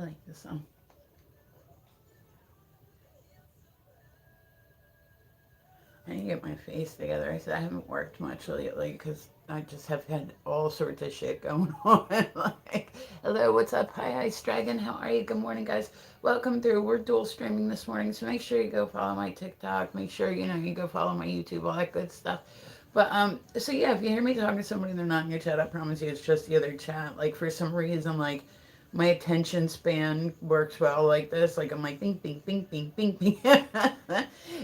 like this song. I need to get my face together. I said I haven't worked much lately because I just have had all sorts of shit going on. Like, hello, what's up? Hi, Stragan. How are you? Good morning, guys. Welcome through. We're dual streaming this morning, so make sure you go follow my TikTok. Make sure you go follow my YouTube, all that good stuff. But so yeah, if you hear me talking to somebody and they're not in your chat, I promise you it's just the other chat. Like for some reason, like my attention span works well like this. Like I'm like bing bing bing bing bing bing.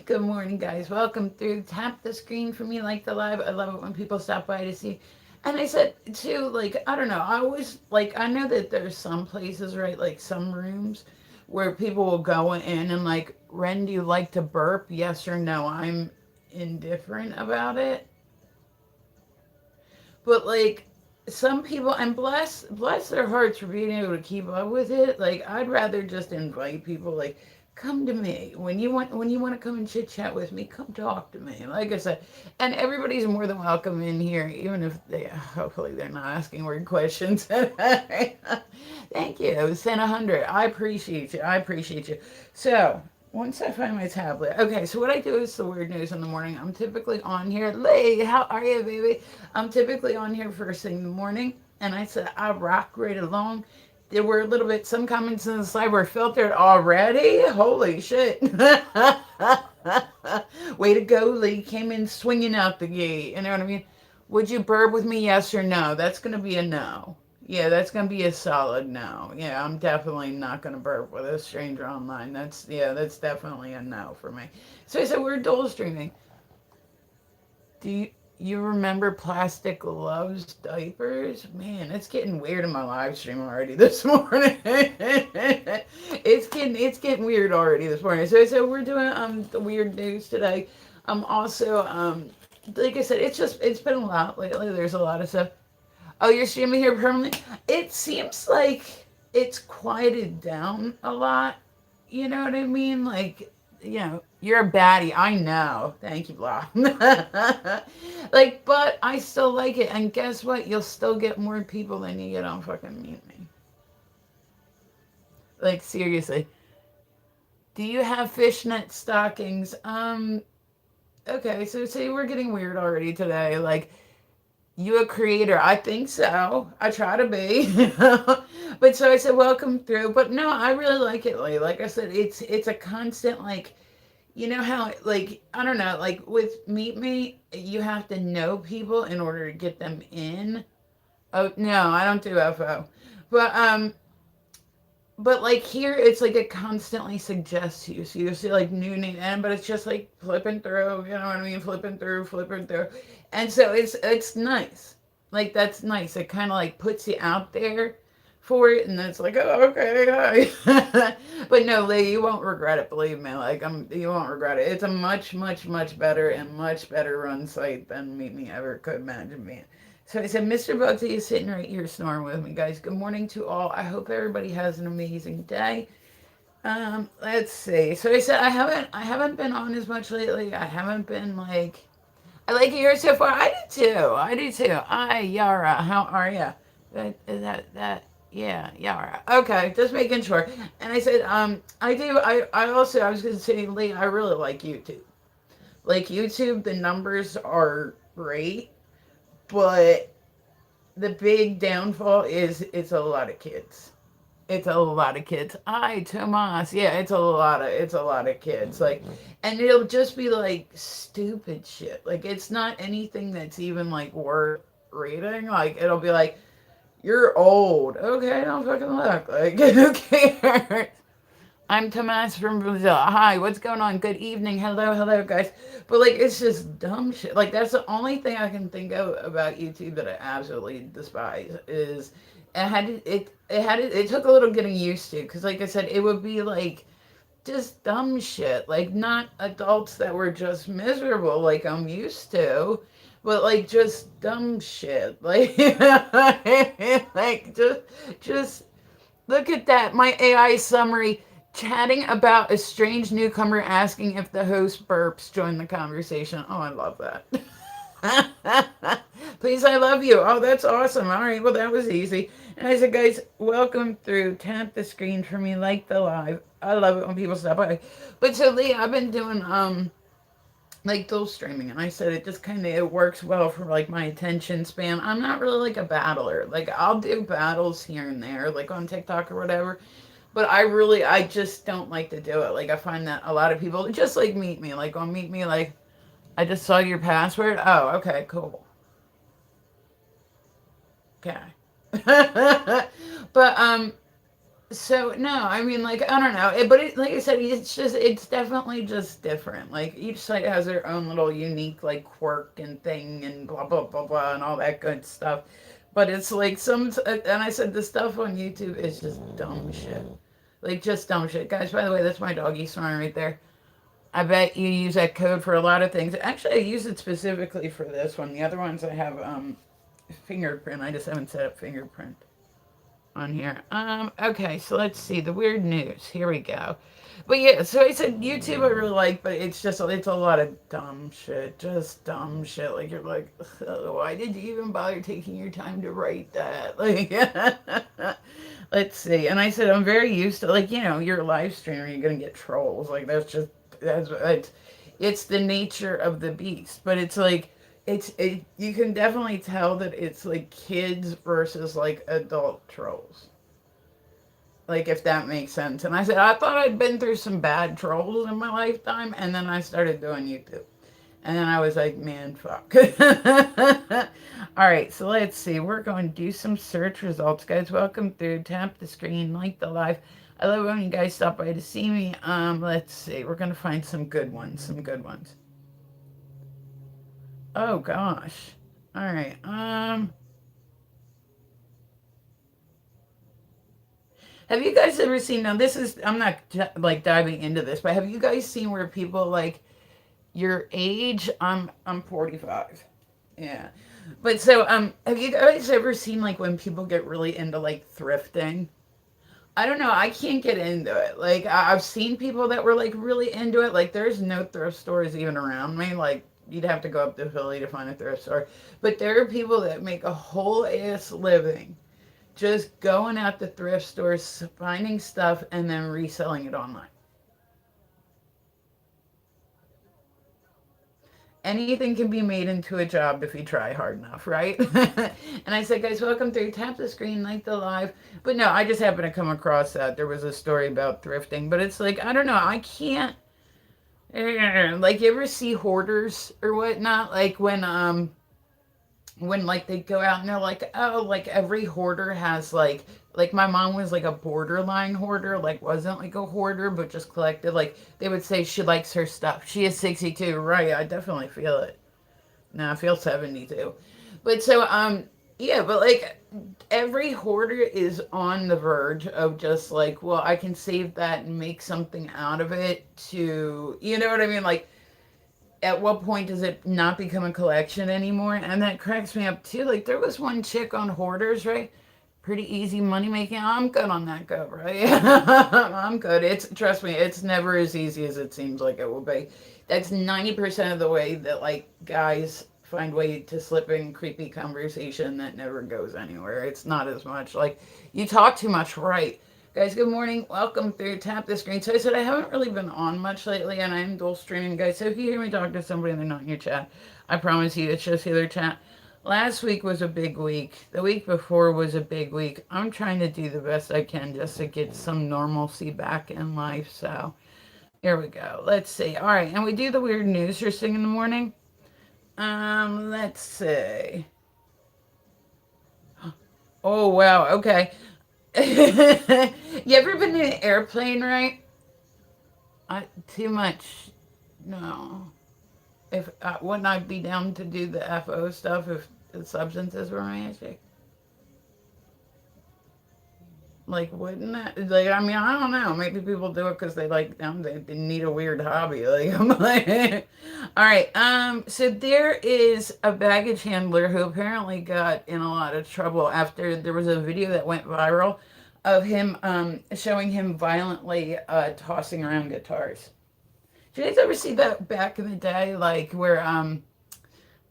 Good morning, guys. Welcome through. Tap the screen for me like the live. I love it when people stop by to see. And I said too, like I don't know. I always like I know that there's some places, right, like some rooms where people will go in and like, Ren, do you like to burp? Yes or no? I'm indifferent about it. But like some people, and bless their hearts for being able to keep up with it. Like I'd rather just invite people, like, come to me when you want to come and chit chat with me. Come talk to me. Like I said, and everybody's more than welcome in here, even if they hopefully they're not asking weird questions. Thank you. Send 100. I appreciate you. I appreciate you. So once I find my tablet. Okay, so what I do is the weird news in the morning. I'm typically on here. Lee, how are you, baby? I'm typically on here first thing in the morning. And I said, I rock right along. There were a little bit, some comments in the slide were filtered already. Holy shit. Way to go, Lee. Came in swinging out the gate. You know what I mean? Would you burp with me, yes or no? That's going to be a no. Yeah, that's gonna be a solid no. Yeah, I'm definitely not gonna burp with a stranger online. That's definitely a no for me. So I said we're dual streaming. Do you remember plastic gloves, diapers? Man, it's getting weird in my live stream already this morning. It's getting weird already this morning. So I said we're doing the weird news today. Also like I said, it's been a lot lately. There's a lot of stuff. Oh, you're streaming here permanently? It seems like it's quieted down a lot. You know what I mean? Like, you're a baddie. I know. Thank you, blah. Like, but I still like it. And guess what? You'll still get more people than you get on fucking Mute Me. Like, seriously. Do you have fishnet stockings? Okay, so see, we're getting weird already today. Like, you a creator? I think so. I try to be. But so I said, welcome through. But no, I really like it, Lee. Like I said, it's a constant, like, you know how, like, I don't know, like with Meet Me, you have to know people in order to get them in. Oh no, I don't do FO. But like here, it's like it constantly suggests you. So you see like new name, and but it's just like flipping through. You know what I mean? Flipping through, and so it's nice. Like that's nice. It kind of like puts you out there for it, and then it's like, oh, okay, hi. But no, Lee, you won't regret it. Believe me, like you won't regret it. It's a much better and much better run site than Meet Me ever could imagine being. So I said, Mr. Bugsy is sitting right here snoring with me, guys. Good morning to all. I hope everybody has an amazing day. Let's see. So I said I haven't been on as much lately. I haven't been like I like it here so far. I do too. I do too. Hi, Yara. How are you? That yeah, Yara. Okay, just making sure. And I said, I was gonna say, Lee, I really like YouTube. Like YouTube, the numbers are great, but the big downfall is it's a lot of kids. It's a lot of kids. Hi, Tomas. Yeah, it's a lot of kids. Like, and it'll just be like stupid shit. Like, it's not anything that's even like worth reading. Like, it'll be like, you're old. Okay, don't fucking look. Like, who cares? I'm Tomas from Brazil. Hi, what's going on? Good evening. Hello, guys. But like, it's just dumb shit. Like, that's the only thing I can think of about YouTube that I absolutely despise is it took a little getting used to because, like I said, it would be like just dumb shit. Like, not adults that were just miserable like I'm used to. But like just dumb shit, like like just look at that. My AI summary chatting about a strange newcomer asking if the host burps. Join the conversation. Oh, I love that. Please, I love you. Oh, that's awesome. All right, well, that was easy. And I said, guys, welcome through. Tap the screen for me, like the live. I love it when people stop by. But so, Lee, I've been doing like dual streaming, and I said it just kind of it works well for like my attention span. I'm not really like a battler. Like I'll do battles here and there, like on TikTok or whatever. But I just don't like to do it. Like I find that a lot of people just like meet me, like on meet me, like I just saw your password. Oh, okay, cool. Okay. But so no, I mean like I don't know, but like I said, it's definitely just different. Like each site has their own little unique like quirk and thing and blah blah blah blah and all that good stuff. But it's like and I said the stuff on YouTube is just dumb shit, like just dumb shit. Guys, by the way, that's my doggy snoring right there. I bet you use that code for a lot of things. Actually, I use it specifically for this one. The other ones I have fingerprint. I just haven't set up fingerprint on here. Okay, so let's see the weird news. Here we go. But yeah, so I said YouTube I really like, but it's a lot of dumb shit, just dumb shit. Like you're like, why did you even bother taking your time to write that? Like, let's see. And I said I'm very used to like you're a live streamer, you're gonna get trolls. Like it's the nature of the beast. But it's like you can definitely tell that it's like kids versus like adult trolls, like if that makes sense. And I said I thought I'd been through some bad trolls in my lifetime, and then I started doing YouTube, and then I was like, man, fuck. All right, so let's see, we're going to do some search results. Guys, welcome through. Tap the screen, like the live. I love when you guys stop by to see me. Let's see, we're gonna find some good ones, oh gosh. All right. Have you guys ever seen? Now, this is I'm not like diving into this, but have you guys seen where people like your age? I'm 45. Yeah. But so have you guys ever seen like when people get really into like thrifting? I don't know. I can't get into it. Like I've seen people that were like really into it. Like there's no thrift stores even around me. Like you'd have to go up to Philly to find a thrift store. But there are people that make a whole ass living just going out to thrift stores, finding stuff, and then reselling it online. Anything can be made into a job if you try hard enough, right? And I said, guys, welcome through. Tap the screen, like the live. But no, I just happened to come across that. There was a story about thrifting, but it's like, I don't know. I can't, like, you ever see hoarders or whatnot? Like when like they go out and they're like, oh, like every hoarder has like my mom was like a borderline hoarder, like wasn't like a hoarder but just collected. Like they would say she likes her stuff. She is 62, right? I definitely feel it. No, I feel 72. But so yeah, but like every hoarder is on the verge of just like, well, I can save that and make something out of it to, you know what I mean? Like at what point does it not become a collection anymore? And that cracks me up too. Like there was one chick on Hoarders, right? Pretty easy money making. I'm good on that go, right? I'm good. It's trust me, it's never as easy as it seems like it will be. That's 90% of the way that like guys find way to slip in creepy conversation that never goes anywhere. It's not as much like you talk too much, right? Guys, good morning. Welcome through. Tap the screen. So I said I haven't really been on much lately, and I'm dual streaming, guys. So if you hear me talk to somebody and they're not in your chat, I promise you it's just the other chat. Last week was a big week. The week before was a big week. I'm trying to do the best I can just to get some normalcy back in life. So here we go. Let's see. All right, and we do the weird news first thing in the morning. Let's see. Oh wow. Okay. You ever been in an airplane, right? Too much. No. If wouldn't I be down to do the FO stuff if the substances were magic? Like, wouldn't that? Like, I mean, I don't know. Maybe people do it because they like them. They need a weird hobby. Like, I'm like, all right. So there is a baggage handler who apparently got in a lot of trouble after there was a video that went viral of him showing him violently tossing around guitars. Did you guys ever see that back in the day, like where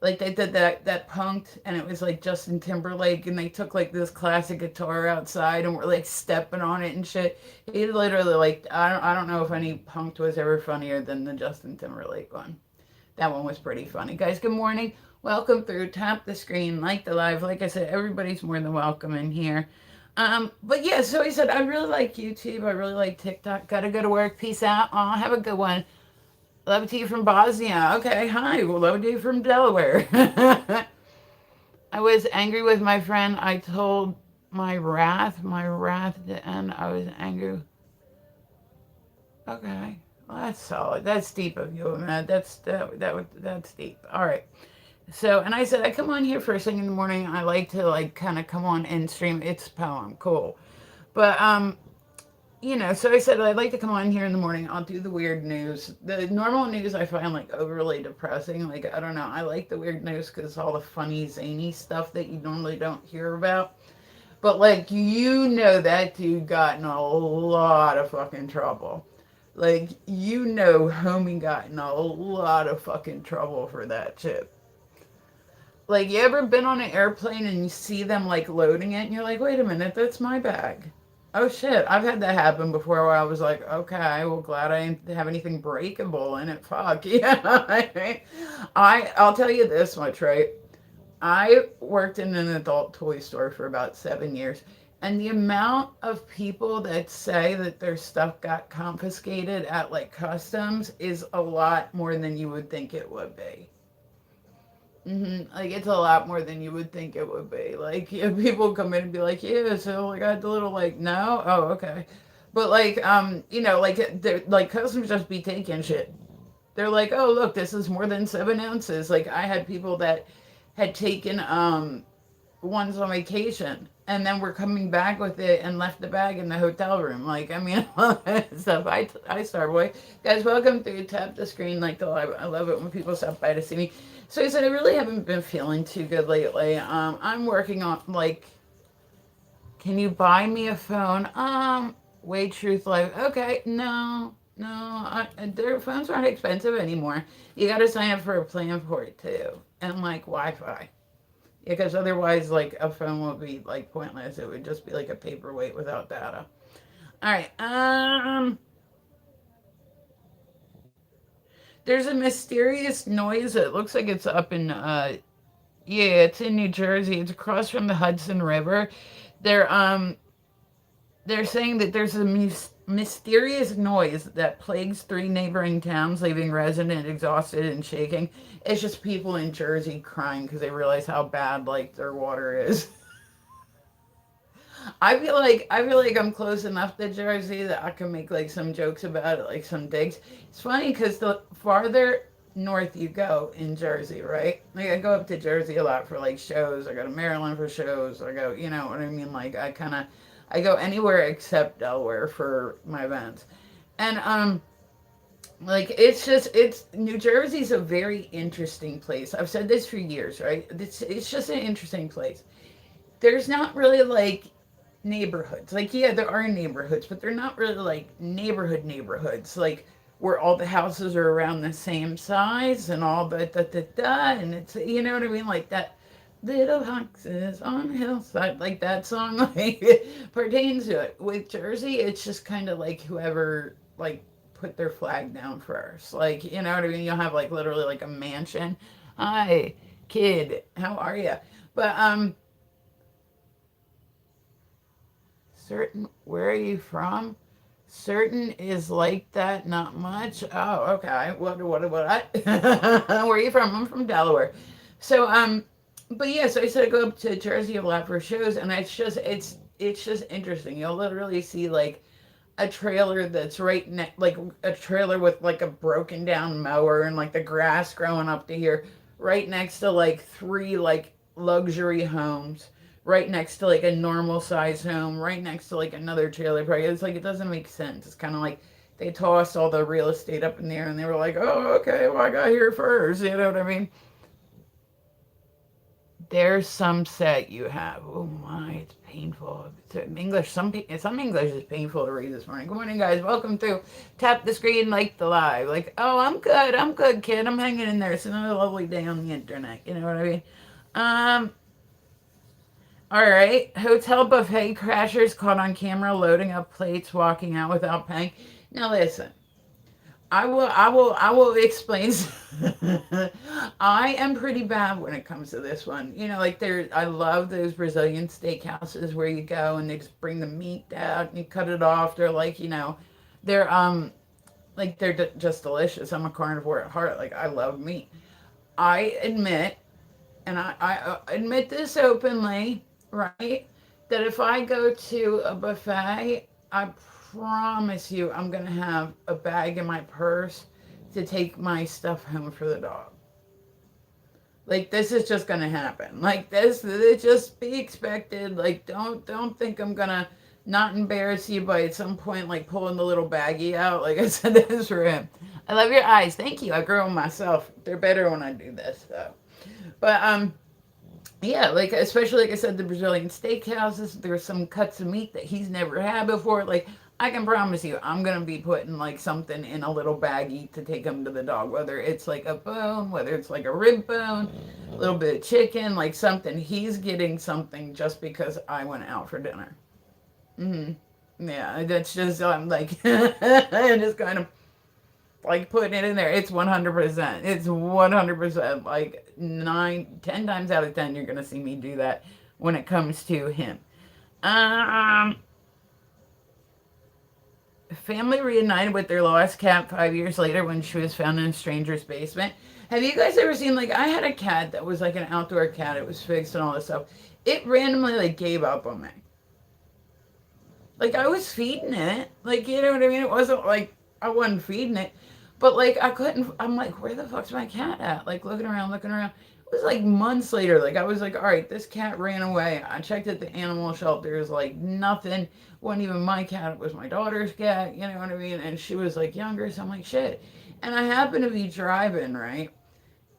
Like they did that punked, and it was like Justin Timberlake, and they took like this classic guitar outside and were like stepping on it and shit. He literally like I don't know if any punked was ever funnier than the Justin Timberlake one. That one was pretty funny. Guys, good morning. Welcome through. Tap the screen, like the live. Like I said, everybody's more than welcome in here. But yeah, so he said, I really like YouTube. I really like TikTok. Gotta go to work. Peace out. Aw, have a good one. Love to you from Bosnia. Okay, hi. Well, love to you from Delaware. I was angry with my friend. I told my wrath to end. I was angry. Okay. Well, that's solid. That's deep of you, man. That's deep. All right. So, and I said, I come on here first thing in the morning. I like to like kind of come on and stream. It's poem, cool. But so I said I'd like to come on here in the morning. I'll do the weird news. The normal news I find like overly depressing. Like I don't know. I like the weird news because all the funny zany stuff that you normally don't hear about. But like that dude got in a lot of fucking trouble. Like homie got in a lot of fucking trouble for that shit. Like, you ever been on an airplane and you see them like loading it and you're like, wait a minute, that's my bag. Oh shit, I've had that happen before where I was like, okay, well, glad I didn't have anything breakable in it. Fuck, yeah. I'll tell you this much, right? I worked in an adult toy store for about 7 years, and the amount of people that say that their stuff got confiscated at like customs is a lot more than you would think it would be. Like it's a lot more than you would think it would be. Like people come in and be like, "Yeah, so I got the little like no, oh okay," but like like like customers just be taking shit. They're like, "Oh look, this is more than 7 ounces." Like I had people that had taken ones on vacation and then we're coming back with it and left the bag in the hotel room. Like I mean, all that stuff. I Starboy, guys, welcome through. Tap the screen like the live. I love it when people stop by to see me. So he said, I really haven't been feeling too good lately. I'm working on like, can you buy me a phone? Wait, Truth Life. Okay, no, their phones aren't expensive anymore. You got to sign up for a plan for it too, and like Wi-Fi. Yeah, because otherwise, like a phone would be like pointless. It would just be like a paperweight without data. All right. There's a mysterious noise. It looks like it's up in yeah, it's in New Jersey. It's across from the Hudson River. They're um they're saying that there's a mysterious noise that plagues three neighboring towns, leaving residents exhausted and shaking. It's just people in Jersey crying because they realize how bad like their water is. I feel like I'm close enough to Jersey that I can make like some jokes about it, like some digs. It's funny because the farther north you go in Jersey, right? Like I go up to Jersey a lot for like shows. I go to Maryland for shows. I go, you know what I mean? Like I go anywhere except Delaware for my events, and like it's New Jersey's a very interesting place. I've said this for years, right? It's just an interesting place. There's not really like neighborhoods. Like, yeah, there are neighborhoods, but they're not really like neighborhoods. Like where all the houses are around the same size and all the and it's you know what I mean, like that little houses on a hillside, like that song, like pertains to it. With Jersey, it's just kind of like whoever like put their flag down first. Like you know what I mean. You'll have like literally like a mansion. Hi, kid, how are you? But certain, where are you from? Certain is like that, not much. Oh, okay. What? Where are you from? I'm from Delaware. So, but yeah, so I said I go up to Jersey a lot for shows, and it's just interesting. You'll literally see like a trailer that's like a trailer with like a broken down mower and like the grass growing up to here, right next to like three like luxury homes, right next to like a normal size home, right next to like another trailer park. It's like it doesn't make sense. It's kind of like they tossed all the real estate up in there and they were like, oh, okay, well, I got here first. You know what I mean? There's some set you have. Oh my, it's painful. English, some English is painful to read this morning. Good morning, guys. Welcome through. Tap the screen, like the live. Like, oh, I'm good, kid. I'm hanging in there. It's another lovely day on the internet. You know what I mean? Um, all right. Hotel buffet crashers caught on camera loading up plates, walking out without paying. Now listen. I will explain. I am pretty bad when it comes to this one. You know, like I love those Brazilian steakhouses where you go and they just bring the meat out and you cut it off. They're like, they're like they're just delicious. I'm a carnivore at heart. Like I love meat. I admit, and I admit this openly, right? That if I go to a buffet, I promise you I'm going to have a bag in my purse to take my stuff home for the dog. Like this is just going to happen. Like this, it just be expected. Like don't think I'm going to not embarrass you by at some point like pulling the little baggie out. Like I said, this is for him. I love your eyes. Thank you. I grow them myself. They're better when I do this though. But yeah, like especially like I said, the Brazilian steakhouses. There's some cuts of meat that he's never had before. Like I can promise you, I'm gonna be putting like something in a little baggie to take him to the dog. Whether it's like a bone, whether it's like a rib bone, a little bit of chicken, like something. He's getting something just because I went out for dinner. Yeah, that's just I'm like just kind of like putting it in there. It's 100%. It's 100%. Like 10 times out of 10, you're gonna see me do that when it comes to him. Um, Family reunited with their lost cat 5 years later when she was found in a stranger's basement. Have you guys ever seen like I had a cat that was like an outdoor cat. It was fixed and all this stuff. It randomly like gave up on me. Like I was feeding it. Like you know what I mean? It wasn't like I wasn't feeding it. But like I couldn't I'm like, where the fuck's my cat at? Like looking around, looking around. It was like months later. Like I was like, all right, this cat ran away. I checked at the animal shelters, like nothing. Wasn't even my cat, it was my daughter's cat, you know what I mean? And she was like younger, so I'm like, shit. And I happened to be driving, right?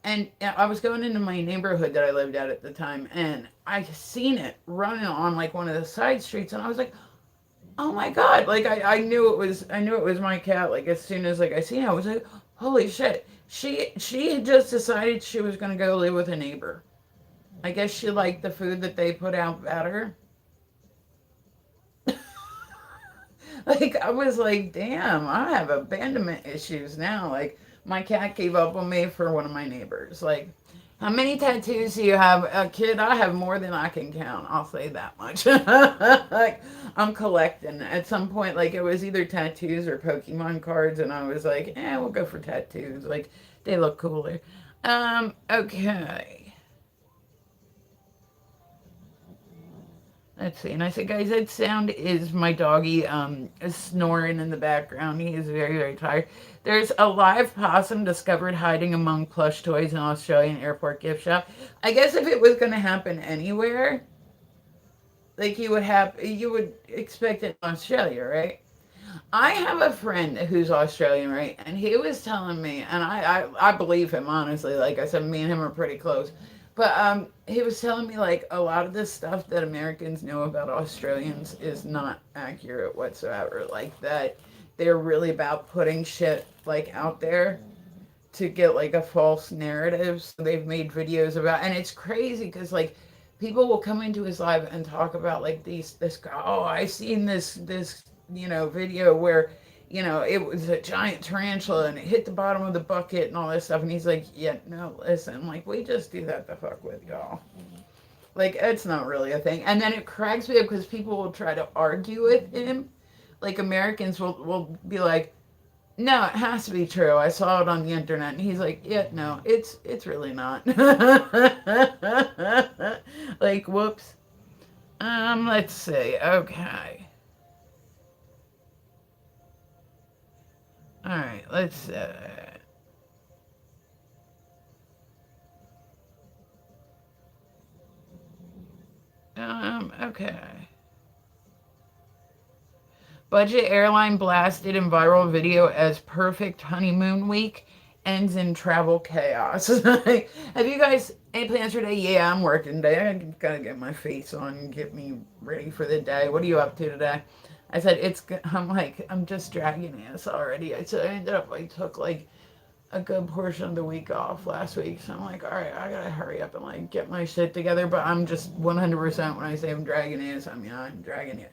And I was going into my neighborhood that I lived at the time, and I seen it running on like one of the side streets, and I was like, oh my god, like I knew it was my cat. Like as soon as like I seen it, I was like, holy shit. She had just decided she was gonna go live with a neighbor. I guess she liked the food that they put out better. Like I was like, damn, I have abandonment issues now. Like my cat gave up on me for one of my neighbors. Like how many tattoos do you have? A kid, I have more than I can count. I'll say that much. Like I'm collecting. At some point, like it was either tattoos or Pokemon cards, and I was like, we'll go for tattoos. Like they look cooler. Okay. Let's see. And I said, guys, that sound is my doggy snoring in the background. He is very, very tired. There's a live possum discovered hiding among plush toys in Australian airport gift shop. I guess if it was going to happen anywhere, like you would expect it in Australia, right? I have a friend who's Australian, right? And he was telling me, and I believe him, honestly. Like I said, me and him are pretty close. But he was telling me, like, a lot of this stuff that Americans know about Australians is not accurate whatsoever. Like, that they're really about putting shit, like, out there to get, like, a false narrative. So they've made videos about, and it's crazy because, like, people will come into his live and talk about, like, this guy, oh, I seen this video where, it was a giant tarantula and it hit the bottom of the bucket and all this stuff. And he's like, yeah, no, listen, like, we just do that to fuck with y'all. Like, it's not really a thing. And then it cracks me up because people will try to argue with him. Like, Americans will be like, no, it has to be true. I saw it on the internet. And he's like, yeah, no, it's really not. Like, whoops. Let's see. Okay. All right, let's. Okay. Budget airline blasted in viral video as perfect honeymoon week. ends in travel chaos. Have you guys any plans for today? Yeah, I'm working today. I gotta get my face on and get me ready for the day. What are you up to today? I said I'm like I'm just dragging ass already. I ended up I took like a good portion of the week off last week, so I'm like, all right, I gotta hurry up and like get my shit together. But I'm just 100% when I say I'm dragging ass, I mean I'm dragging ass.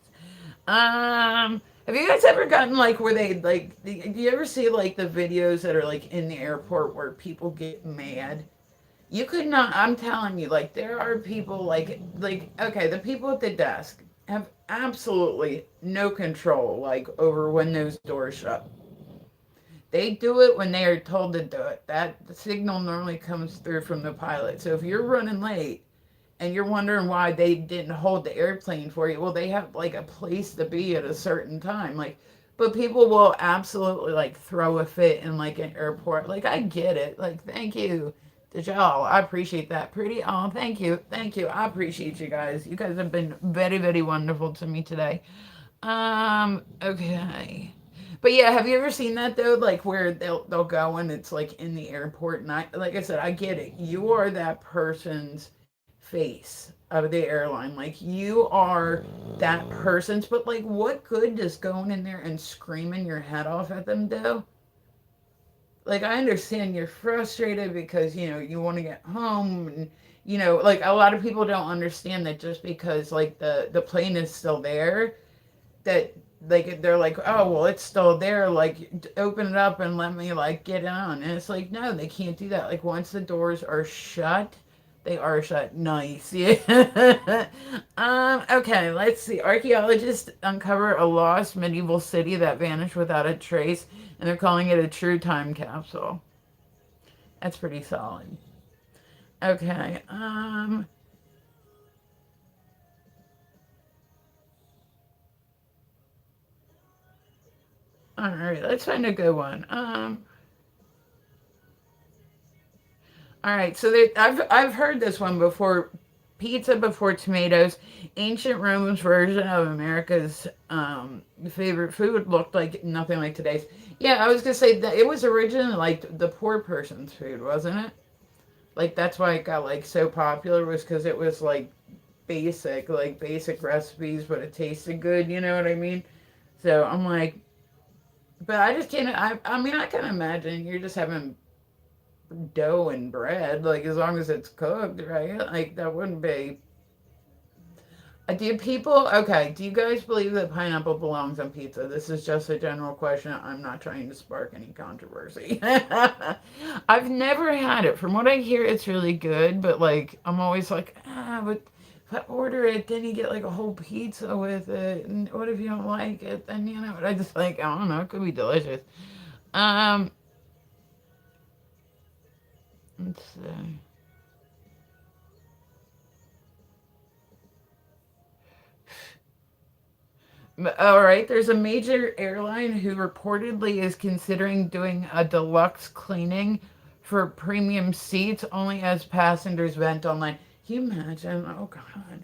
Have you guys ever gotten like where they like? Do you ever see like the videos that are like in the airport where people get mad? You could not. I'm telling you, like there are people like okay, the people at the desk have absolutely no control like over when those doors shut. They do it when they are told to do it. That the signal normally comes through from the pilot. So if you're running late and you're wondering why they didn't hold the airplane for you, well, they have like a place to be at a certain time. Like, but people will absolutely like throw a fit in like an airport. Like, I get it. Like, thank you to y'all. I appreciate that. Pretty. Oh, thank you. Thank you. I appreciate you guys. You guys have been very, very wonderful to me today. Okay. But yeah, have you ever seen that though? Like where they'll go and it's like in the airport, and I like I said, I get it. You are that person's face of the airline. Like you are that person's. But like, what good does going in there and screaming your head off at them do? Like I understand you're frustrated because you want to get home and like a lot of people don't understand that just because like the plane is still there that like they're like, oh well, it's still there, like open it up and let me like get on. And it's like, no, they can't do that. Like once the doors are shut, they are shut. Nice. Yeah. Okay, let's see. Archaeologists uncover a lost medieval city that vanished without a trace, and they're calling it a true time capsule. That's pretty solid. Okay. All right, let's find a good one. All right, so I've heard this one before. Pizza before tomatoes. Ancient Rome's version of America's favorite food looked like nothing like today's. Yeah, I was gonna say that it was originally like the poor person's food, wasn't it? Like that's why it got like so popular was because it was like basic recipes, but it tasted good. You know what I mean? So I'm like, but I just can't. I mean, I can imagine you're just having dough and bread, like as long as it's cooked, right? Like that wouldn't be. Do people? Okay. Do you guys believe that pineapple belongs on pizza? This is just a general question. I'm not trying to spark any controversy. I've never had it. From what I hear, it's really good, but like I'm always like, but if I order it, then you get like a whole pizza with it, and what if you don't like it? Then I just like I don't know. It could be delicious. Um, let's see. All right, there's a major airline who reportedly is considering doing a deluxe cleaning for premium seats only as passengers vent online. Can you imagine? Oh God.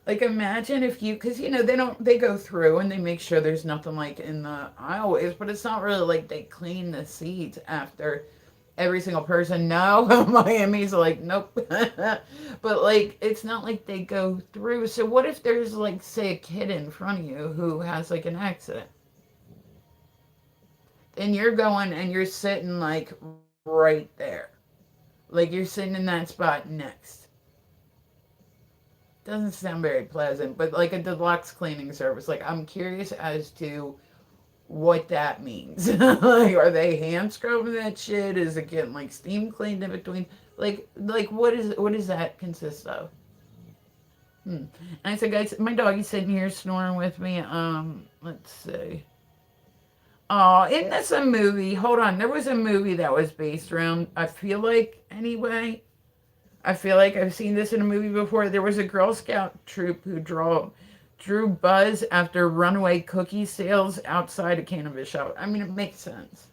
Like imagine if you, because they go through and they make sure there's nothing like in the aisleways, but it's not really like they clean the seats after every single person. No, Miami's like nope. But like it's not like they go through. So what if there's like say a kid in front of you who has like an accident, and you're going and you're sitting like right there, like you're sitting in that spot next. Doesn't sound very pleasant, but like a deluxe cleaning service. Like I'm curious as to what that means. Like, are they hand scrubbing that shit? Is it getting like steam cleaned in between? Like what does that consist of? And I said, guys, my doggy's sitting here snoring with me. Let's see. Oh, isn't this a movie? Hold on, there was a movie that was based around. I feel like anyway. I feel like I've seen this in a movie before. There was a Girl Scout troop who drew buzz after runaway cookie sales outside a cannabis shop. I mean, it makes sense.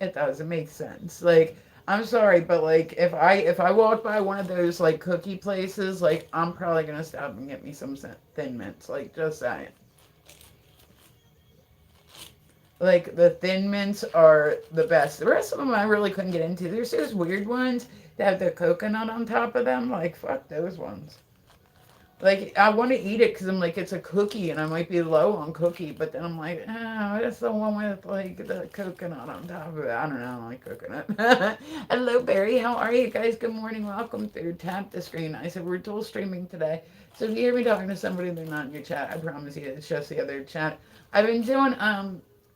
It does. It makes sense. Like, I'm sorry, but like, if I walk by one of those like cookie places, like, I'm probably gonna stop and get me some Thin Mints. Like, just saying. Like the thin mints are the best. The rest of them I really couldn't get into. There's those weird ones that have the coconut on top of them. Like fuck those ones. Like I want to eat it because I'm like it's a cookie and I might be low on cookie, but then I'm like, oh, it's the one with like the coconut on top of it. I don't know, I don't like coconut. Hello Barry, how are you guys? Good morning, welcome through. Tap the screen. I said we're dual streaming today, so if you hear me talking to somebody, they're not in your chat. I promise you, it's just the other chat. I've been doing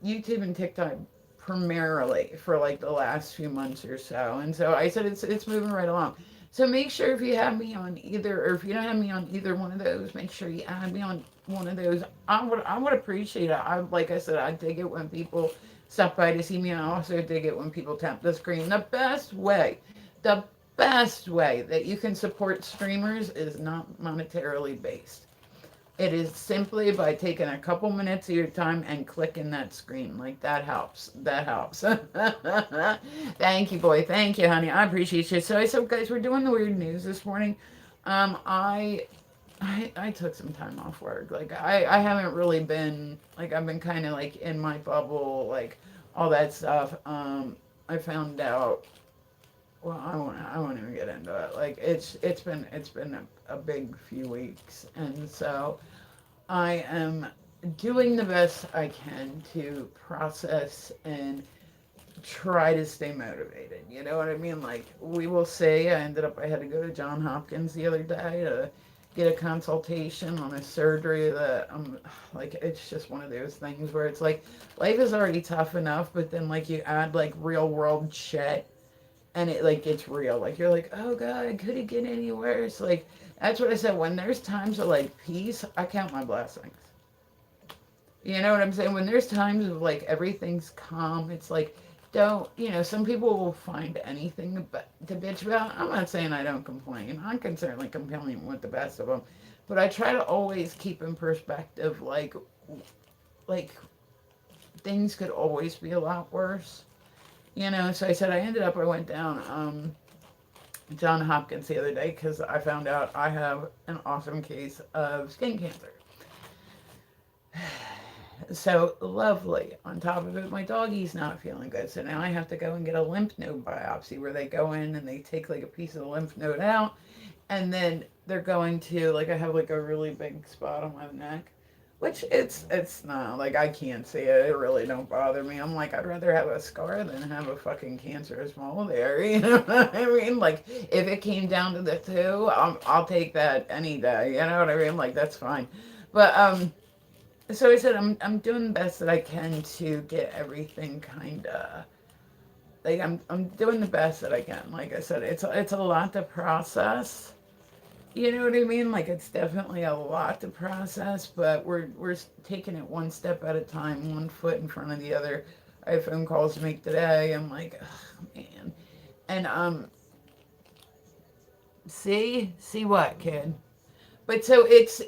YouTube and TikTok primarily for like the last few months or so, and so I said it's moving right along. So make sure if you have me on either, or if you don't have me on either one of those, make sure you add me on one of those. I would appreciate it. I like I said, I dig it when people stop by to see me. I also dig it when people tap the screen. The best way that you can support streamers is not monetarily based. It is simply by taking a couple minutes of your time and clicking that screen. Like that helps. That helps. Thank you, boy. Thank you, honey. I appreciate you. So guys, we're doing the weird news this morning. Um, I I took some time off work. Like I haven't really been like I've been kind of like in my bubble, like all that stuff. I found out. Well, I won't even get into it. Like it's been a big few weeks, and so I am doing the best I can to process and try to stay motivated. You know what I mean? Like, we will say I had to go to John Hopkins the other day to get a consultation on a surgery that like, it's just one of those things where it's like, life is already tough enough, but then, like, you add, like, real world shit and it, like, gets real. Like, you're like, oh, God, could it get any worse? Like, that's what I said. When there's times of, like, peace, I count my blessings. You know what I'm saying? When there's times of like everything's calm, it's like, don't, some people will find anything to bitch about. I'm not saying I don't complain. I can certainly complain with the best of them. But I try to always keep in perspective, like things could always be a lot worse. So I said I went down John Hopkins the other day because I found out I have an awesome case of skin cancer. So lovely. On top of it, my doggy's not feeling good. So now I have to go and get a lymph node biopsy where they go in and they take like a piece of the lymph node out. And then they're going to, like, I have like a really big spot on my neck, which it's not, like, I can't see it. It really don't bother me. I'm like, I'd rather have a scar than have a fucking cancerous mole there. You know what I mean? Like, if it came down to the two, I'll take that any day. You know what I mean? Like, that's fine. But, so I said I'm doing the best that I can to get everything kind of like I'm doing the best that I can. Like I said, it's a lot to process. You know what I mean? Like it's definitely a lot to process, but we're taking it one step at a time, one foot in front of the other. I have phone calls to make today. I'm like, oh, man, and see what, kid? But so it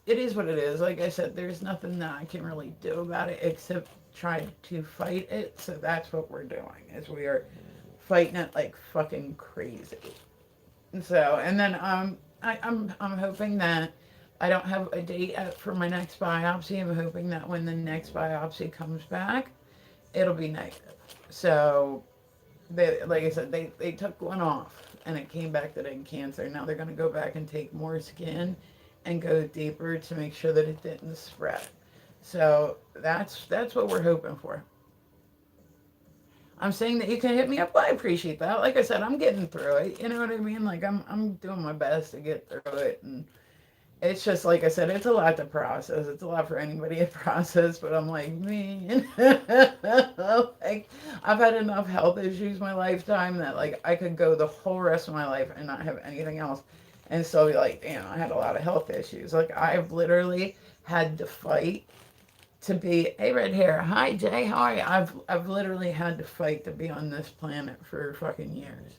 is what it is. Like I said, there's nothing that I can really do about it except try to fight it. So that's what we're doing. Is we are fighting it like fucking crazy. So and then I'm hoping that I don't have a date for my next biopsy. I'm hoping that when the next biopsy comes back, it'll be negative. So they, like I said, they took one off and it came back that it had cancer. Now they're going to go back and take more skin and go deeper to make sure that it didn't spread. So that's what we're hoping for. I'm saying that you can hit me up. I appreciate that. Like I said, I'm getting through it. You know what I mean? Like I'm doing my best to get through it, and it's just like I said, it's a lot to process. It's a lot for anybody to process, but I'm like, man, like I've had enough health issues my lifetime that like I could go the whole rest of my life and not have anything else and still be like, damn, I had a lot of health issues. Like I've literally had to fight to be, hey, red hair, hi Jay, how are you? I've literally had to fight to be on this planet for fucking years.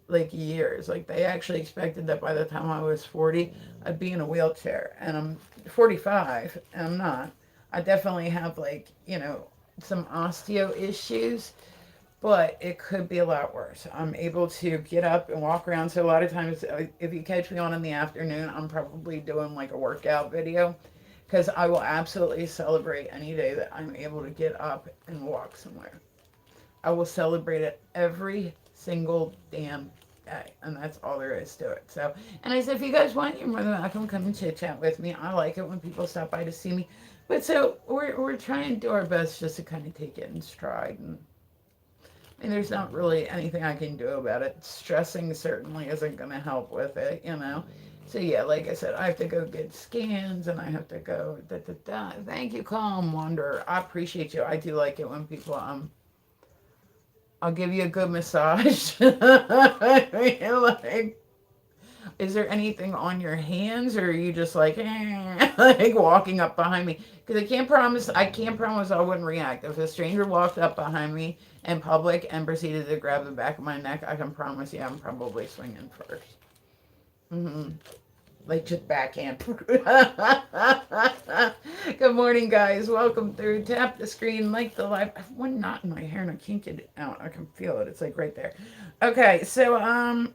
Like years. Like they actually expected that by the time I was 40, I'd be in a wheelchair. And I'm 45 and I'm not. I definitely have like, some osteo issues, but it could be a lot worse. I'm able to get up and walk around. So a lot of times if you catch me on in the afternoon, I'm probably doing like a workout video because I will absolutely celebrate any day that I'm able to get up and walk somewhere. I will celebrate it every single damn day, and that's all there is to it. So, and I said, if you guys want, you're more than welcome to come and chit chat with me. I like it when people stop by to see me. But so we're trying to do our best just to kind of take it in stride, and there's not really anything I can do about it. Stressing certainly isn't going to help with it, you know. So yeah, like I said, I have to go get scans, and I have to go da da da. Thank you, Calm Wanderer. I appreciate you. I do like it when people I'll give you a good massage. I mean, like, is there anything on your hands, or are you just like, like walking up behind me? Because I can't promise I wouldn't react. If a stranger walked up behind me in public and proceeded to grab the back of my neck, I can promise you I'm probably swinging 1st. Mm-hmm. Like just backhand. Good morning, guys. Welcome through. Tap the screen, like the live. I have one knot in my hair and I can't get it out. I can feel it. It's like right there. Okay, so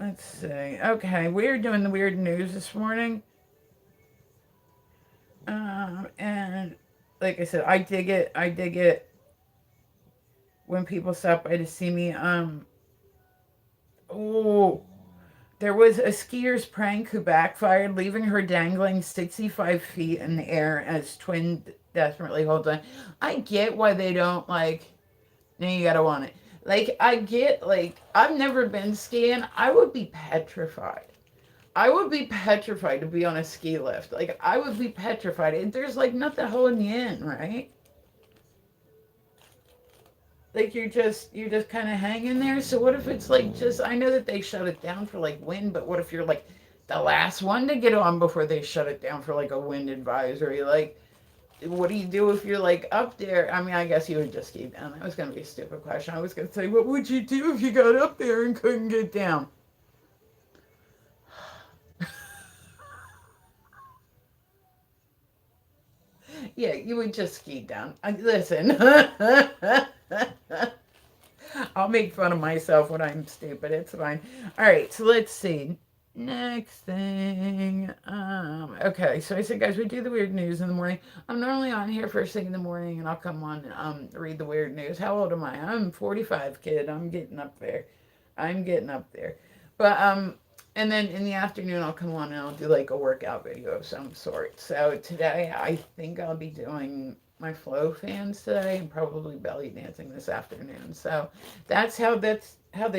let's see. Okay, we're doing the weird news this morning. And like I said, I dig it. I dig it when people stop by to see me. Oh, there was a skier's prank who backfired, leaving her dangling 65 feet in the air as twin desperately holds on. I get why they don't like. Now you gotta want it. Like I get like I've never been skiing. I would be petrified. I would be petrified to be on a ski lift. Like I would be petrified. And there's like nothing holding you in, right? Like you're just kind of hanging there. So what if it's like just I know that they shut it down for like wind, but what if you're like the last one to get on before they shut it down for like a wind advisory? Like what do you do if you're like up there? I mean, I guess you would just keep down. That was gonna be a stupid question. I was gonna say, what would you do if you got up there and couldn't get down? Yeah, you would just ski down. Listen, I'll make fun of myself when I'm stupid. It's fine. All right, so let's see. Next thing. Okay, so I said, guys, we do the weird news in the morning. I'm normally on here first thing in the morning, and I'll come on read the weird news. How old am I? I'm 45, kid. I'm getting up there. I'm getting up there. But and then in the afternoon, I'll come on and I'll do like a workout video of some sort. So today, I think I'll be doing my flow fans today and probably belly dancing this afternoon. So that's how the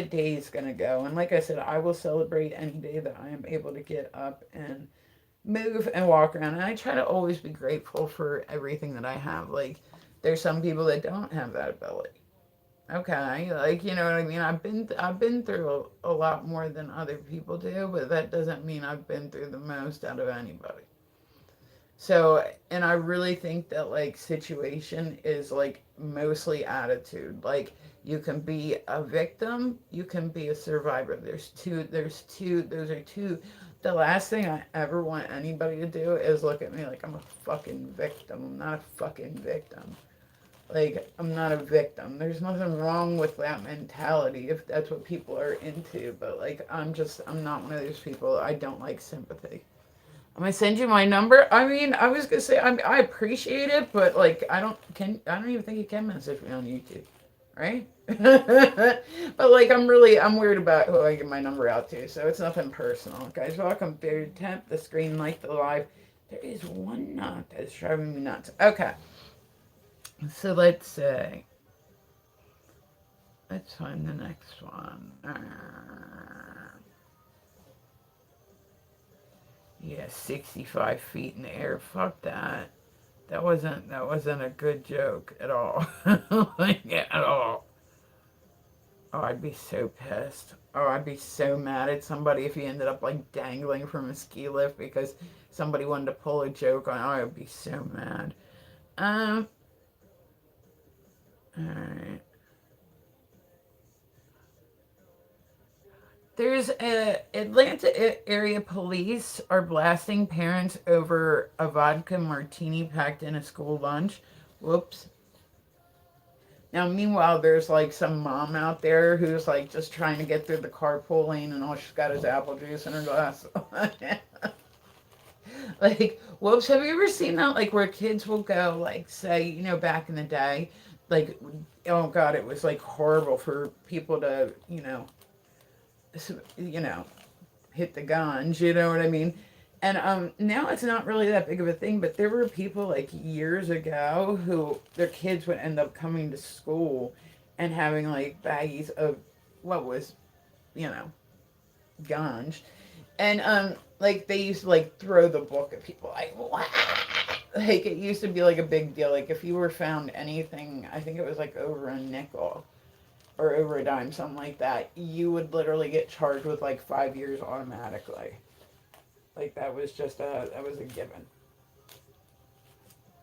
day is gonna go. And like I said, I will celebrate any day that I am able to get up and move and walk around. And I try to always be grateful for everything that I have. Like there's some people that don't have that ability. Okay, like you know what I mean. I've been through a lot more than other people do, but that doesn't mean I've been through the most out of anybody. So, and I really think that like situation is like mostly attitude. Like you can be a victim, you can be a survivor. Those are two. The last thing I ever want anybody to do is look at me like I'm a fucking victim. I'm not a fucking victim. Like I'm not a victim. There's nothing wrong with that mentality if that's what people are into, but like I'm not one of those people. I don't like sympathy. I'm gonna send you my number. I mean, I was gonna say I appreciate it, but like I don't even think you can message me on YouTube, right? But like I'm weird about who I give my number out to, so it's nothing personal. Guys, welcome there. Tap the screen, like the live. There is one knot that's driving me nuts. Okay, so let's say let's find the next one. Yeah, 65 feet in the air. Fuck that. That wasn't a good joke at all. Like, at all. Oh, I'd be so pissed. Oh, I'd be so mad at somebody if he ended up like dangling from a ski lift because somebody wanted to pull a joke on. Oh, I'd be so mad. Um. All right. There's a Atlanta area police are blasting parents over a vodka martini packed in a school lunch. Whoops. Now, meanwhile, there's like some mom out there who's like just trying to get through the carpool lane and all she's got is apple juice in her glass. Like, whoops, have you ever seen that? Like, where kids will go, like, say, back in the day, like, oh God, it was like horrible for people to, you know, hit the guns, you know what I mean? And now it's not really that big of a thing, but there were people like years ago who their kids would end up coming to school and having like baggies of what was, you know, ganj. And like they used to like throw the book at people like what? Like it used to be like a big deal. Like if you were found anything, I think it was like over a nickel or over a dime, something like that, you would literally get charged with like 5 years automatically. Like that was a given.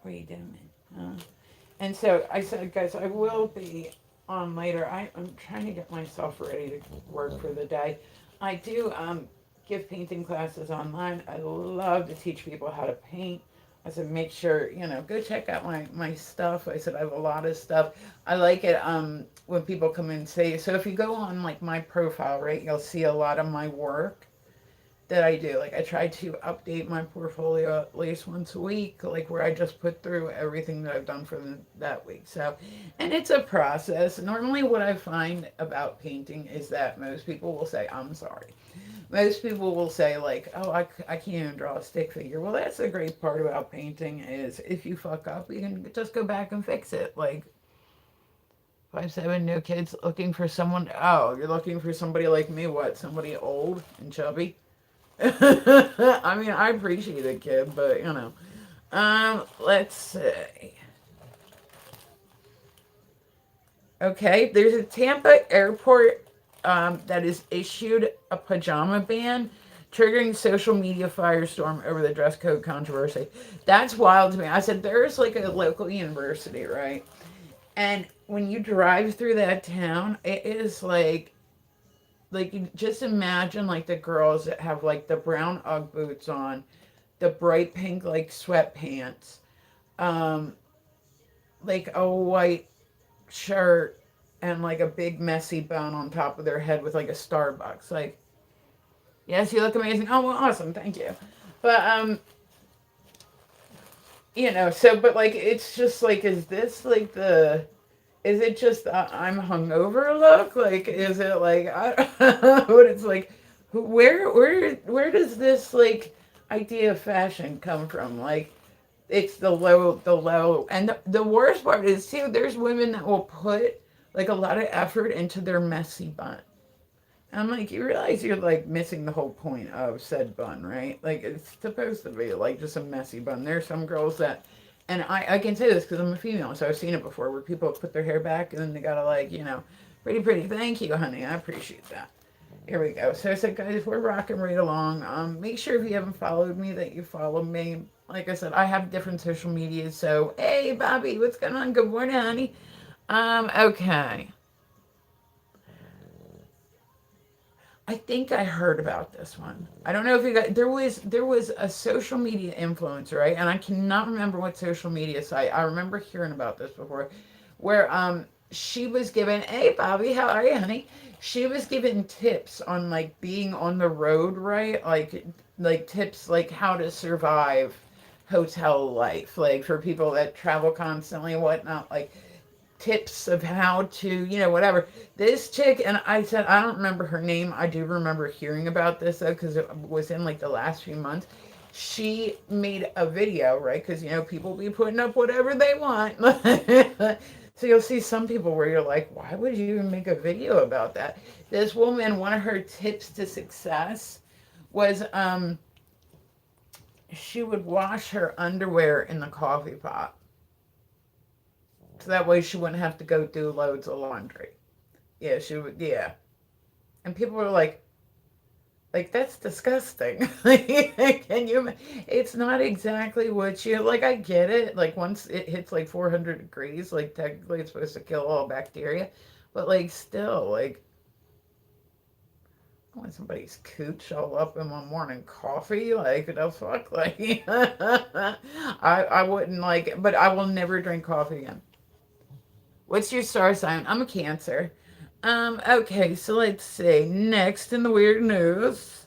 What are you doing? And so I said, guys, I will be on later. I'm trying to get myself ready to work for the day. I do give painting classes online. I love to teach people how to paint. I said, make sure, go check out my stuff. I said, I have a lot of stuff. I like it when people come in and say, so if you go on like my profile, right, you'll see a lot of my work that I do. Like I try to update my portfolio at least once a week, like where I just put through everything that I've done for that week. So, and it's a process. Normally, what I find about painting is that most people will say, "I'm sorry." Most people will say like, "Oh, I can't even draw a stick figure." Well, that's the great part about painting is if you fuck up, you can just go back and fix it. Like 5'7" new kids looking for someone. Oh, you're looking for somebody like me? What? Somebody old and chubby? I mean, I appreciate it, kid, but let's see. Okay, there's a Tampa airport that has issued a pajama ban, triggering social media firestorm over the dress code controversy. That's wild to me. I said there's like a local university, right? And when you drive through that town, it is like you just imagine like the girls that have like the brown UGG boots on, the bright pink like sweatpants, um, like a white shirt, and like a big messy bun on top of their head with like a Starbucks. Like, yes, you look amazing. Oh, well, awesome, thank you. But so but like it's just like, is this like the is it just I'm hungover look? Like, is it like I what it's like? Where does this like idea of fashion come from? Like, it's the low, and the worst part is too. There's women that will put like a lot of effort into their messy bun. And I'm like, you realize you're like missing the whole point of said bun, right? Like it's supposed to be like just a messy bun. There's some girls that, and I can say this because I'm a female, so I've seen it before where people put their hair back and then they gotta like, pretty. Thank you, honey. I appreciate that. Here we go. So I said, guys, we're rocking right along. Make sure if you haven't followed me that you follow me. Like I said, I have different social medias. So hey, Bobby, what's going on? Good morning, honey. Okay. I think I heard about this one. I don't know if you got there was a social media influencer, right? And I cannot remember what social media site. I remember hearing about this before, where she was given, hey Bobby, how are you, honey? She was given tips on like being on the road, right? Like tips like how to survive hotel life, like for people that travel constantly and whatnot, like tips of how to, whatever. This chick, and I said, I don't remember her name. I do remember hearing about this though, because it was in like the last few months. She made a video, right? Because, people be putting up whatever they want. So you'll see some people where you're like, why would you even make a video about that? This woman, one of her tips to success was she would wash her underwear in the coffee pot. So that way she wouldn't have to go do loads of laundry. Yeah, she would, yeah. And people were like, that's disgusting. Can you, it's not exactly what you, like, I get it. Like, once it hits like 400 degrees, like, technically it's supposed to kill all bacteria. But, like, still, like, I want somebody's cooch all up in my morning coffee. Like, the fuck? Like, I wouldn't like it, but I will never drink coffee again. What's your star sign? I'm a Cancer. Okay, so let's see. Next in the weird news.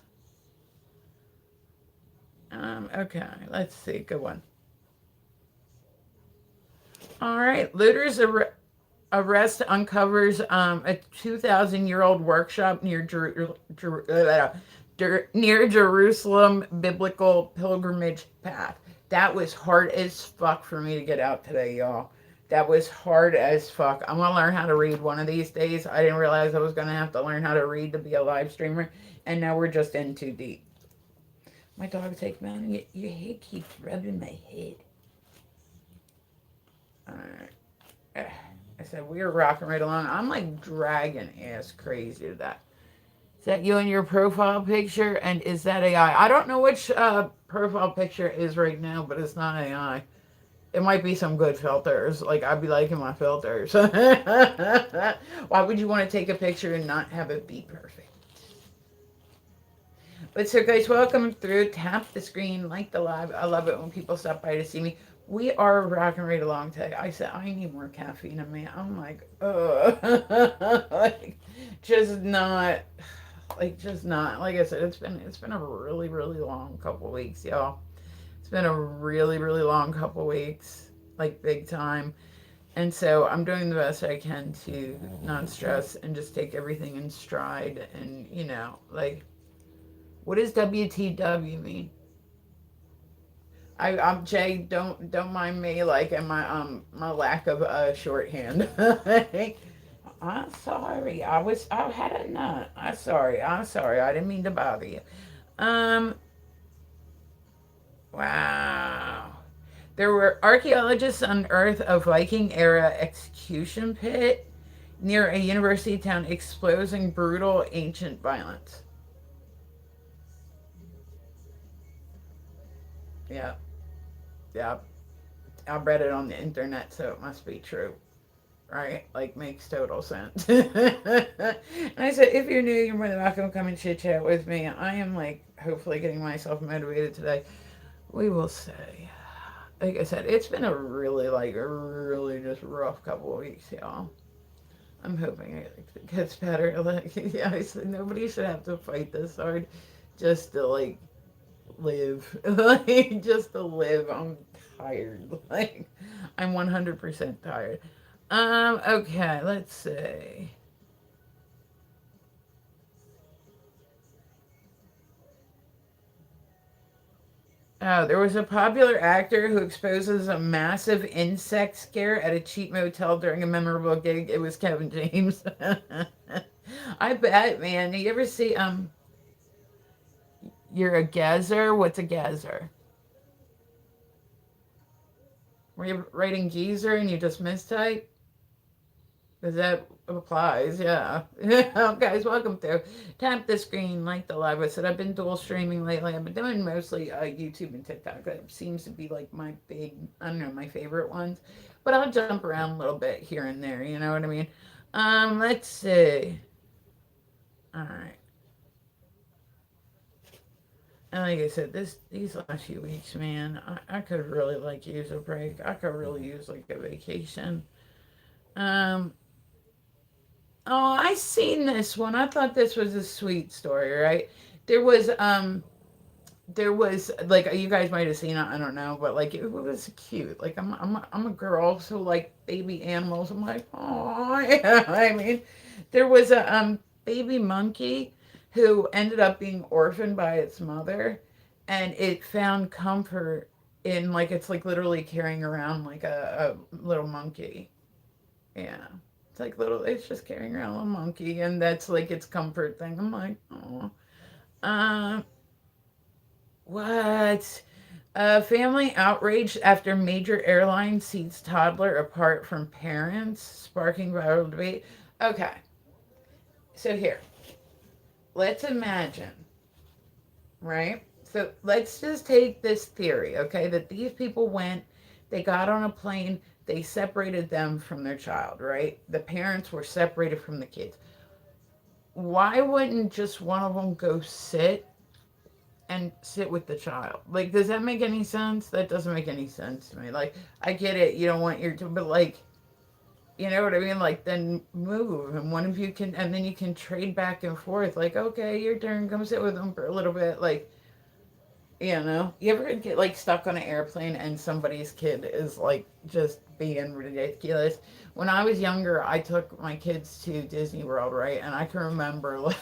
Okay, let's see. Good one. All right. Arrest uncovers a 2,000-year-old workshop near Jerusalem biblical pilgrimage path. That was hard as fuck for me to get out today, y'all. That was hard as fuck. I'm gonna learn how to read one of these days. I didn't realize I was gonna have to learn how to read to be a live streamer, and now we're just in too deep. My dog's like, man, your head keeps rubbing my head. Alright. I said, we are rocking right along. I'm like dragging ass crazy to that. Is that you in your profile picture? And is that AI? I don't know which profile picture is right now, but it's not AI. It might be some good filters. Like, I'd be liking my filters. Why would you want to take a picture and not have it be perfect? But so, guys, welcome through. Tap the screen, like the live. I love it when people stop by to see me. We are rocking right along today. I said I need more caffeine in me. I'm like, like, just not, just not. Like I said, it's been a really really long couple weeks, y'all. It's been a really really long couple weeks, like big time. And so I'm doing the best I can to not stress and just take everything in stride. And like, what does WTW mean? I'm Jay. Don't mind me, like, and my lack of shorthand. I'm sorry. I had a nut. I'm sorry. I'm sorry. I didn't mean to bother you. Um. Wow. There were archaeologists unearthed a Viking era execution pit near a university town exposing brutal ancient violence. Yeah. Yeah. I read it on the internet, so it must be true. Right? Like, makes total sense. And I said, if you're new, you're more than welcome to come and chit chat with me. I am, like, hopefully getting myself motivated today. We will say. Like I said, it's been a really, like, a really just rough couple of weeks, y'all. I'm hoping it gets better. Like, yeah, I said, nobody should have to fight this hard just to, like, live. Like, just to live. I'm tired. Like, I'm 100% tired. Okay, let's see. Oh, there was a popular actor who exposes a massive insect scare at a cheap motel during a memorable gig. It was Kevin James. I bet, man. You ever see you're a gazer? What's a gazer? Were you writing geezer and you just mistype? Because that applies, yeah. Guys, welcome through. Tap the screen, like the live. I said I've been dual streaming lately. I've been doing mostly YouTube and TikTok. That seems to be like my big, I don't know, my favorite ones. But I'll jump around a little bit here and there. You know what I mean? Let's see. All right. And like I said, these last few weeks, man, I could really like use a break. I could really use like a vacation. Um, Oh, I seen this one. I thought this was a sweet story, right? There was there was like you guys might have seen it, I don't know, but like it was cute. Like I'm a girl, so like baby animals, I'm like, oh yeah. I mean, there was a baby monkey who ended up being orphaned by its mother, and it found comfort in like it's like literally carrying around like a little monkey. Yeah. It's like little, it's just carrying around a monkey, and that's like its comfort thing. I'm like, oh. Uh, what? Family outraged after major airline seats toddler apart from parents, sparking viral debate. Okay, so here, let's imagine, right? So let's just take this theory, okay, that these people went, they got on a plane, they separated them from their child, right? The parents were separated from the kids. Why wouldn't just one of them go sit with the child? Like, does that make any sense? That doesn't make any sense to me. Like, I get it, you don't want your, but like, you know what I mean? Like, then move, and one of you can, and then you can trade back and forth. Like, okay, your turn, come sit with them for a little bit. Like, You know, you ever get like stuck on an airplane and somebody's kid is like just being ridiculous? When I was younger, I took my kids to Disney World, right? And I can remember like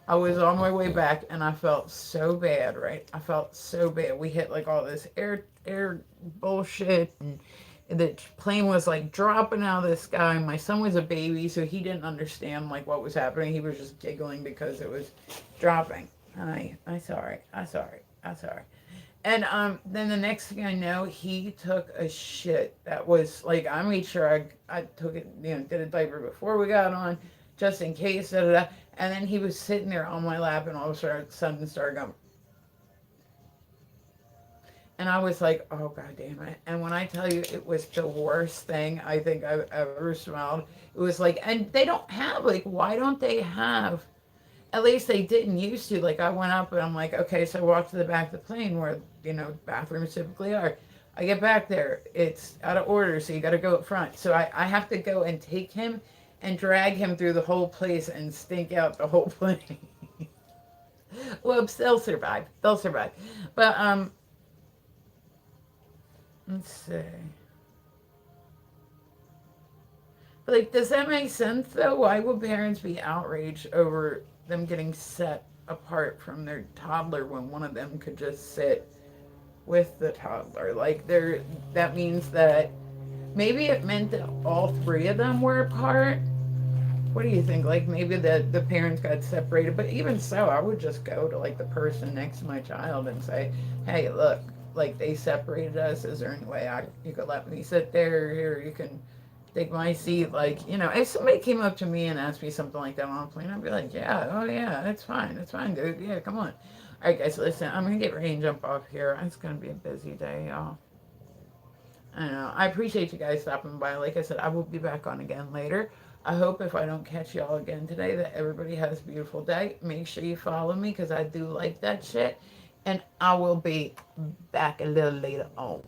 I was on my way back and I felt so bad, right? I felt so bad. We hit like all this air bullshit, and the plane was like dropping out of the sky. My son was a baby, so he didn't understand like what was happening. He was just giggling because it was dropping. And I sorry, I sorry, I sorry. And then the next thing I know, he took a shit that was like I made sure I took it, you know, did a diaper before we got on, just in case. Da, da, da. And then he was sitting there on my lap, and all of a sudden started going. And I was like, oh, God damn it. And when I tell you it was the worst thing I think I've ever smelled, it was like, and they don't have, like, why don't they have, at least they didn't used to. Like, I went up and I'm like, okay, so I walked to the back of the plane where, you know, bathrooms typically are. I get back there, it's out of order, so you got to go up front. So I have to go and take him and drag him through the whole place and stink out the whole plane. Whoops, they'll survive. They'll survive. But, let's see. But like, does that make sense though? Why would parents be outraged over them getting set apart from their toddler when one of them could just sit with the toddler? Like, there, that means that maybe it meant that all three of them were apart. What do you think? Like, maybe the parents got separated, but even so, I would just go to like the person next to my child and say, "Hey, look, like they separated us. Is there any way you could let me sit there? Here, you can take my seat." Like, you know, if somebody came up to me and asked me something like that on a plane, I'd be like, "Yeah, oh yeah, that's fine, dude. Yeah, come on." All right, guys, listen, I'm gonna get ready and jump off here. It's gonna be a busy day, y'all. I don't know. I appreciate you guys stopping by. Like I said, I will be back on again later. I hope if I don't catch y'all again today that everybody has a beautiful day. Make sure you follow me because I do like that shit. And I will be back a little later on.